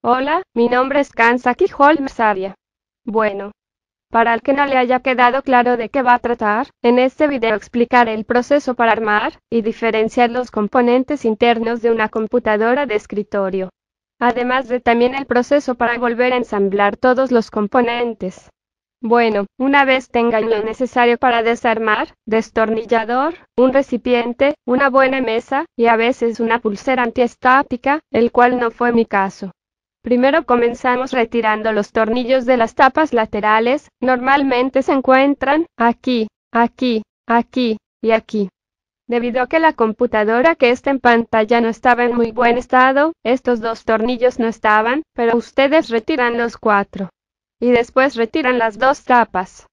Hola, mi nombre es Kansaki Holmes Aria. Bueno, para el que no le haya quedado claro de qué va a tratar, en este video explicaré el proceso para armar y diferenciar los componentes internos de una computadora de escritorio. Además de también el proceso para volver a ensamblar todos los componentes. Bueno, una vez tengan lo necesario para desarmar, destornillador, un recipiente, una buena mesa, y a veces una pulsera antiestática, el cual no fue mi caso. Primero comenzamos retirando los tornillos de las tapas laterales, normalmente se encuentran aquí, aquí, aquí y aquí. Debido a que la computadora que está en pantalla no estaba en muy buen estado, estos dos tornillos no estaban, pero ustedes retiran los 4. Y después retiran las 2 tapas.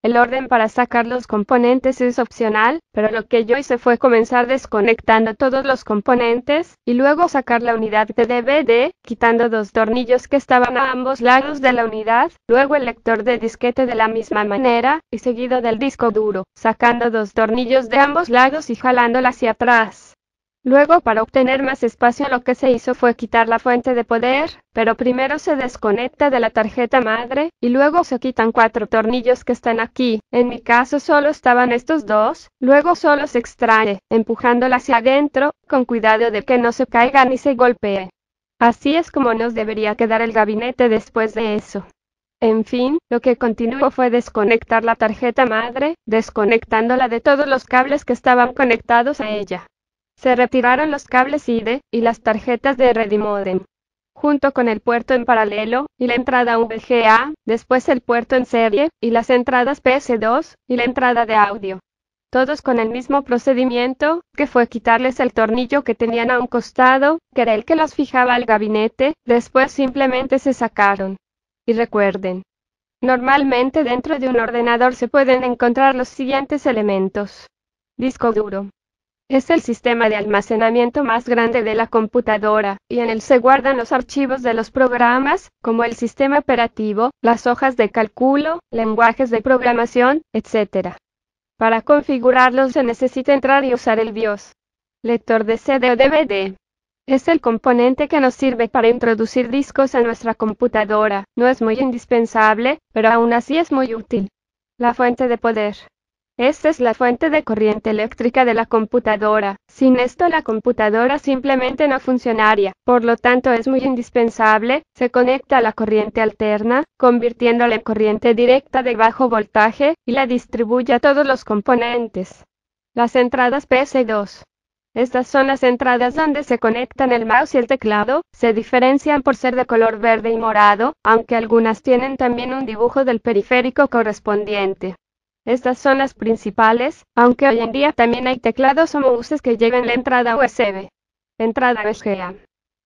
El orden para sacar los componentes es opcional, pero lo que yo hice fue comenzar desconectando todos los componentes, y luego sacar la unidad de DVD, quitando 2 tornillos que estaban a ambos lados de la unidad, luego el lector de disquete de la misma manera, y seguido del disco duro, sacando 2 tornillos de ambos lados y jalándola hacia atrás. Luego, para obtener más espacio, lo que se hizo fue quitar la fuente de poder, pero primero se desconecta de la tarjeta madre, y luego se quitan 4 tornillos que están aquí. En mi caso solo estaban estos 2, luego solo se extrae, empujándola hacia adentro, con cuidado de que no se caiga ni se golpee. Así es como nos debería quedar el gabinete después de eso. En fin, lo que continuó fue desconectar la tarjeta madre, desconectándola de todos los cables que estaban conectados a ella. Se retiraron los cables IDE y las tarjetas de red y módem, junto con el puerto en paralelo y la entrada VGA, después el puerto en serie y las entradas PS2 y la entrada de audio. Todos con el mismo procedimiento, que fue quitarles el tornillo que tenían a un costado, que era el que los fijaba al gabinete, después simplemente se sacaron. Y recuerden, normalmente dentro de un ordenador se pueden encontrar los siguientes elementos. Disco duro. Es el sistema de almacenamiento más grande de la computadora, y en él se guardan los archivos de los programas, como el sistema operativo, las hojas de cálculo, lenguajes de programación, etc. Para configurarlos se necesita entrar y usar el BIOS. Lector de CD o DVD. Es el componente que nos sirve para introducir discos a nuestra computadora. No es muy indispensable, pero aún así es muy útil. La fuente de poder. Esta es la fuente de corriente eléctrica de la computadora. Sin esto la computadora simplemente no funcionaría, por lo tanto es muy indispensable. Se conecta a la corriente alterna, convirtiéndola en corriente directa de bajo voltaje, y la distribuye a todos los componentes. Las entradas PS2. Estas son las entradas donde se conectan el mouse y el teclado. Se diferencian por ser de color verde y morado, aunque algunas tienen también un dibujo del periférico correspondiente. Estas son las principales, aunque hoy en día también hay teclados o mouses que lleven la entrada USB. Entrada VGA.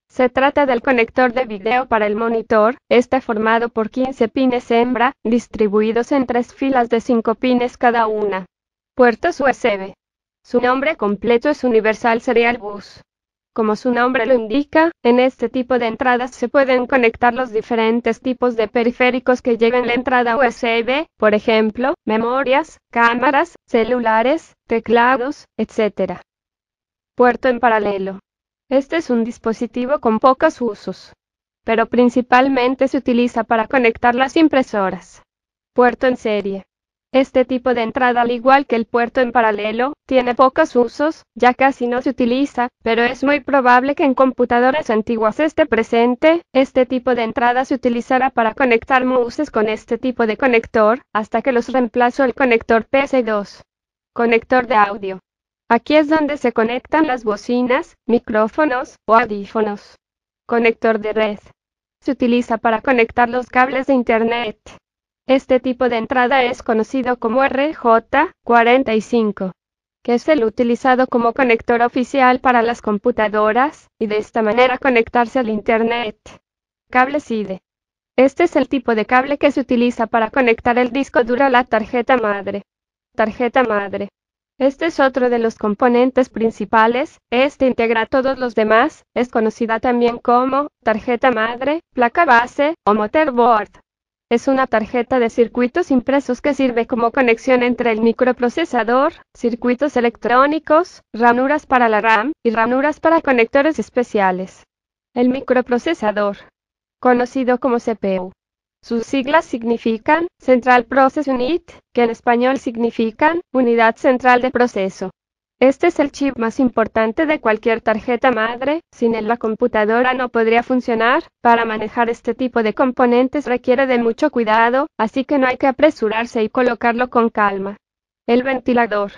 Se trata del conector de video para el monitor. Está formado por 15 pines hembra, distribuidos en 3 filas de 5 pines cada una. Puertos USB. Su nombre completo es Universal Serial Bus. Como su nombre lo indica, en este tipo de entradas se pueden conectar los diferentes tipos de periféricos que lleven la entrada USB, por ejemplo, memorias, cámaras, celulares, teclados, etc. Puerto en paralelo. Este es un dispositivo con pocos usos, pero principalmente se utiliza para conectar las impresoras. Puerto en serie. Este tipo de entrada, al igual que el puerto en paralelo, tiene pocos usos, ya casi no se utiliza, pero es muy probable que en computadoras antiguas esté presente. Este tipo de entrada se utilizará para conectar mouses con este tipo de conector, hasta que los reemplazó el conector PS2. Conector de audio. Aquí es donde se conectan las bocinas, micrófonos o audífonos. Conector de red. Se utiliza para conectar los cables de Internet. Este tipo de entrada es conocido como RJ45, que es el utilizado como conector oficial para las computadoras, y de esta manera conectarse al Internet. Cable SIDE. Este es el tipo de cable que se utiliza para conectar el disco duro a la tarjeta madre. Tarjeta madre. Este es otro de los componentes principales. Este integra todos los demás. Es conocida también como tarjeta madre, placa base o motherboard. Es una tarjeta de circuitos impresos que sirve como conexión entre el microprocesador, circuitos electrónicos, ranuras para la RAM y ranuras para conectores especiales. El microprocesador. conocido como CPU. Sus siglas significan Central Process Unit, que en español significan Unidad Central de Proceso. Este es el chip más importante de cualquier tarjeta madre, sin él la computadora no podría funcionar. Para manejar este tipo de componentes requiere de mucho cuidado, así que no hay que apresurarse y colocarlo con calma. El ventilador,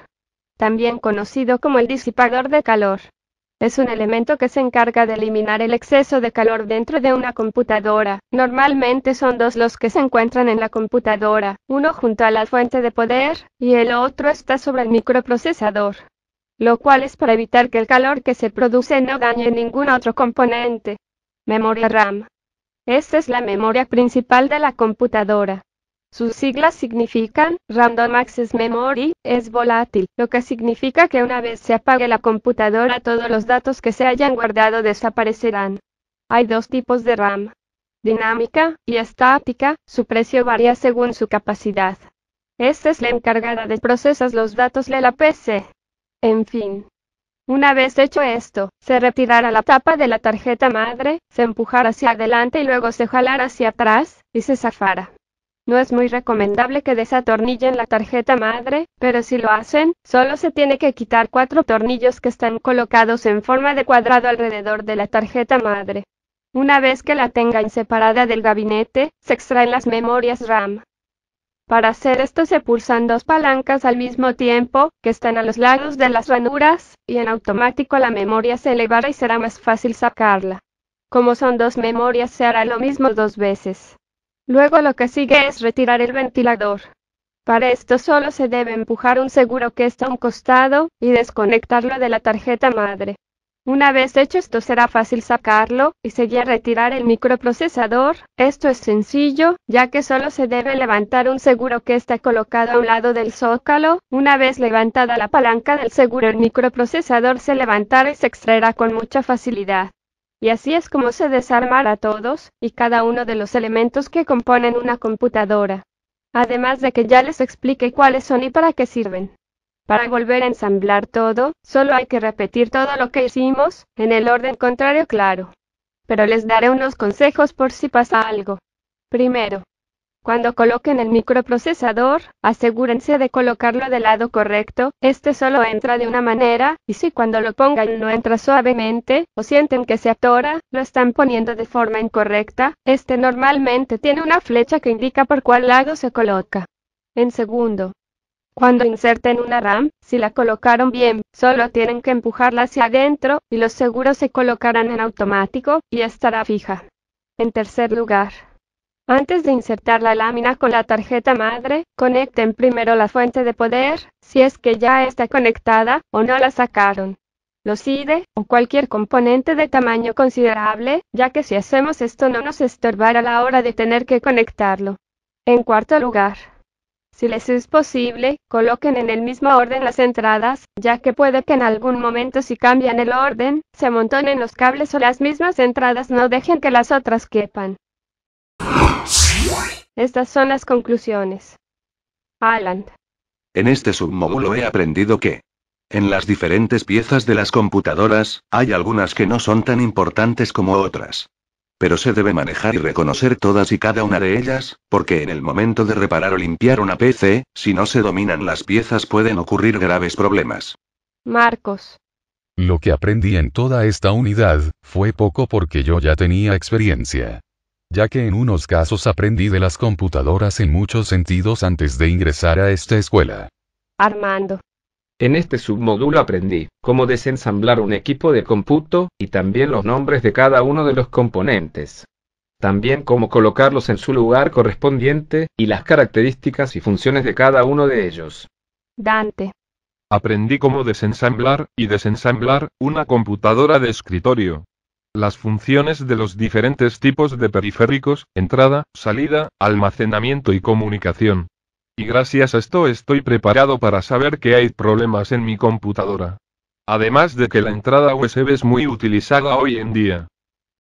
también conocido como el disipador de calor, es un elemento que se encarga de eliminar el exceso de calor dentro de una computadora. Normalmente son dos los que se encuentran en la computadora, uno junto a la fuente de poder, y el otro está sobre el microprocesador, lo cual es para evitar que el calor que se produce no dañe ningún otro componente. Memoria RAM. Esta es la memoria principal de la computadora. Sus siglas significan Random Access Memory, es volátil, lo que significa que una vez se apague la computadora todos los datos que se hayan guardado desaparecerán. Hay dos tipos de RAM, dinámica y estática, su precio varía según su capacidad. Esta es la encargada de procesar los datos de la PC. En fin. Una vez hecho esto, se retirará la tapa de la tarjeta madre, se empujará hacia adelante y luego se jalará hacia atrás, y se zafará. No es muy recomendable que desatornillen la tarjeta madre, pero si lo hacen, solo se tiene que quitar 4 tornillos que están colocados en forma de cuadrado alrededor de la tarjeta madre. Una vez que la tengan separada del gabinete, se extraen las memorias RAM. Para hacer esto se pulsan 2 palancas al mismo tiempo, que están a los lados de las ranuras, y en automático la memoria se elevará y será más fácil sacarla. Como son 2 memorias se hará lo mismo 2 veces. Luego lo que sigue es retirar el ventilador. Para esto solo se debe empujar un seguro que está a un costado, y desconectarlo de la tarjeta madre. Una vez hecho esto será fácil sacarlo, y seguir a retirar el microprocesador. Esto es sencillo, ya que solo se debe levantar un seguro que está colocado a un lado del zócalo. Una vez levantada la palanca del seguro el microprocesador se levantará y se extraerá con mucha facilidad. Y así es como se desarmará todos y cada uno de los elementos que componen una computadora. Además de que ya les expliqué cuáles son y para qué sirven. Para volver a ensamblar todo, solo hay que repetir todo lo que hicimos, en el orden contrario claro. Pero les daré unos consejos por si pasa algo. Primero, cuando coloquen el microprocesador, asegúrense de colocarlo del lado correcto. Este solo entra de una manera, y si cuando lo pongan no entra suavemente, o sienten que se atora, lo están poniendo de forma incorrecta. Este normalmente tiene una flecha que indica por cuál lado se coloca. En segundo, cuando inserten una RAM, si la colocaron bien, solo tienen que empujarla hacia adentro, y los seguros se colocarán en automático, y estará fija. En tercer lugar, antes de insertar la lámina con la tarjeta madre, conecten primero la fuente de poder, si es que ya está conectada, o no la sacaron. Los IDE, o cualquier componente de tamaño considerable, ya que si hacemos esto no nos estorbará a la hora de tener que conectarlo. En cuarto lugar, si les es posible, coloquen en el mismo orden las entradas, ya que puede que en algún momento si cambian el orden, se amontonen los cables o las mismas entradas no dejen que las otras quepan. Estas son las conclusiones. Alan. En este submódulo he aprendido que en las diferentes piezas de las computadoras, hay algunas que no son tan importantes como otras. Pero se debe manejar y reconocer todas y cada una de ellas, porque en el momento de reparar o limpiar una PC, si no se dominan las piezas pueden ocurrir graves problemas. Marcos. Lo que aprendí en toda esta unidad, fue poco porque yo ya tenía experiencia. Ya que en unos casos aprendí de las computadoras en muchos sentidos antes de ingresar a esta escuela. Armando. En este submódulo aprendí cómo desensamblar un equipo de cómputo, y también los nombres de cada uno de los componentes. También cómo colocarlos en su lugar correspondiente, y las características y funciones de cada uno de ellos. Dante. Aprendí cómo desensamblar y desensamblar una computadora de escritorio. Las funciones de los diferentes tipos de periféricos, entrada, salida, almacenamiento y comunicación. Y gracias a esto estoy preparado para saber que hay problemas en mi computadora. Además de que la entrada USB es muy utilizada hoy en día.